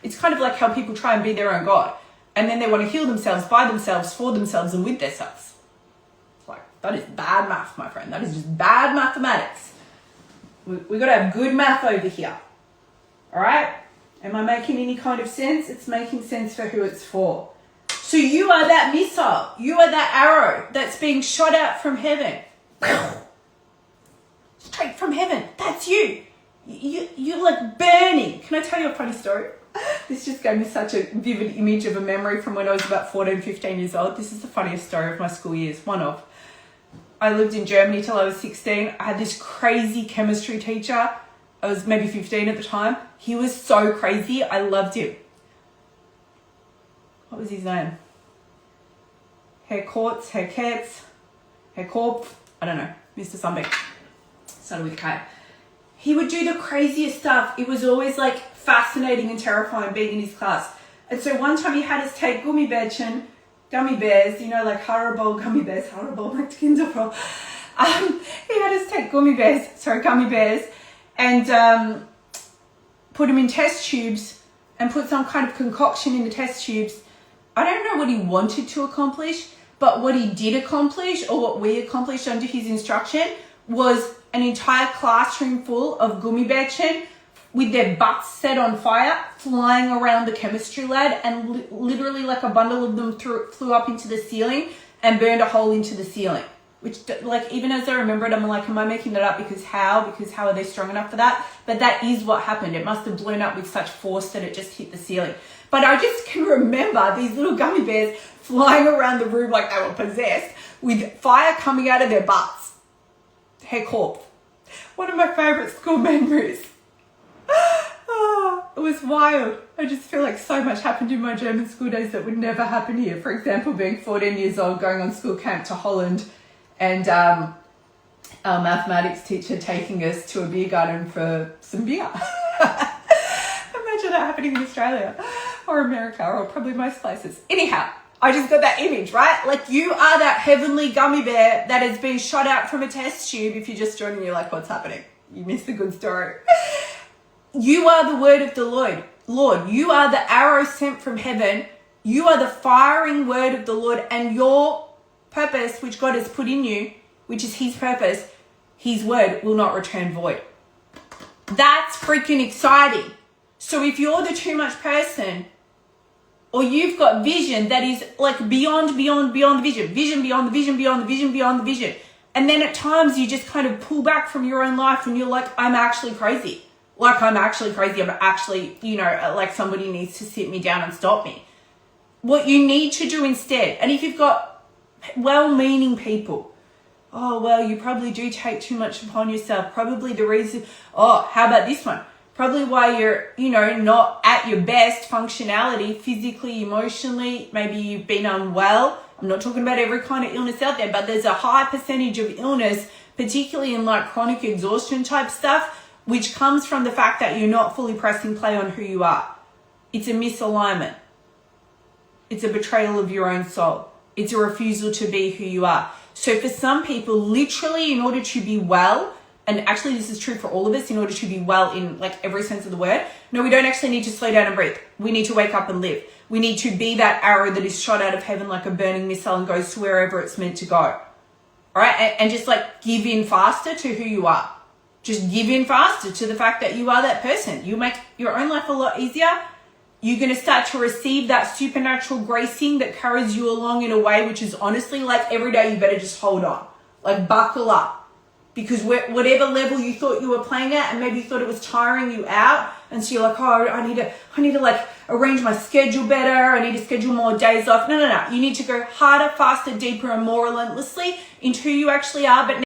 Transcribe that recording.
It's kind of like how people try and be their own God. And then they want to heal themselves, by themselves, for themselves, and with themselves. It's like, that is bad math, my friend. That is just bad mathematics. We got to have good math over here. All right? Am I making any kind of sense? It's making sense for who it's for. So you are that missile. You are that arrow that's being shot out from heaven. Straight from heaven. That's you. You're like burning. Can I tell you a funny story? This just gave me such a vivid image of a memory from when I was about 14, 15 years old. This is the funniest story of my school years. One of. I lived in Germany till I was 16. I had this crazy chemistry teacher. I was maybe 15 at the time. He was so crazy. I loved him. What was his name? Herr Kortz, Herr Kertz, Herr Korp, I don't know, Mr. Something. Started with K. He would do the craziest stuff. It was always like fascinating and terrifying being in his class. And so one time he had us take gummy bears, you know, like Haribo gummy bears, Haribo like Kinderfrau. He had us take gummy bears, and put them in test tubes and put some kind of concoction in the test tubes. I don't know what he wanted to accomplish, but what he did accomplish, or what we accomplished under his instruction, was an entire classroom full of gummy bearchen with their butts set on fire, flying around the chemistry lab, and literally like a bundle of them flew up into the ceiling and burned a hole into the ceiling. Which, like, even as I remember it, I'm like, am I making that up? Because how are they strong enough for that? But that is what happened. It must have blown up with such force that it just hit the ceiling. But I just can remember these little gummy bears flying around the room like they were possessed, with fire coming out of their butts. Herr Korp. One of my favourite school memories. Oh, it was wild. I just feel like so much happened in my German school days that would never happen here. For example, being 14 years old, going on school camp to Holland, and our mathematics teacher taking us to a beer garden for some beer. Imagine that happening in Australia or America, or probably most places. Anyhow, I just got that image, right? Like, you are that heavenly gummy bear that has been shot out from a test tube. If you're just joining, you're like, what's happening? You missed the good story. You are the word of the Lord. You are the arrow sent from heaven. You are the firing word of the Lord, and your purpose, which God has put in you, which is his purpose, his word will not return void. That's freaking exciting. So if you're the too much person, or you've got vision that is like beyond the vision beyond the vision, beyond the vision, beyond the vision, and then at times you just kind of pull back from your own life and you're like, I'm actually crazy. I'm actually, you know, like somebody needs to sit me down and stop me. What you need to do instead, and if you've got well-meaning people, oh, well, you probably do take too much upon yourself. Probably the reason, how about this one? Probably why you're, you know, not at your best functionality, physically, emotionally. Maybe you've been unwell. I'm not talking about every kind of illness out there, but there's a high percentage of illness, particularly in like chronic exhaustion type stuff, which comes from the fact that you're not fully pressing play on who you are. It's a misalignment. It's a betrayal of your own soul. It's a refusal to be who you are. So for some people, literally, in order to be well, and actually this is true for all of us, in order to be well in like every sense of the word, no, we don't actually need to slow down and breathe. We need to wake up and live. We need to be that arrow that is shot out of heaven like a burning missile and goes to wherever it's meant to go. All right? And just like give in faster to who you are. Just give in faster to the fact that you are that person. You make your own life a lot easier. You're going to start to receive that supernatural gracing that carries you along in a way which is honestly like every day you better just hold on. Like buckle up. Because whatever level you thought you were playing at and maybe you thought it was tiring you out, and so you're like, oh, I need to like arrange my schedule better. I need to schedule more days off. No. You need to go harder, faster, deeper, and more relentlessly into who you actually are. But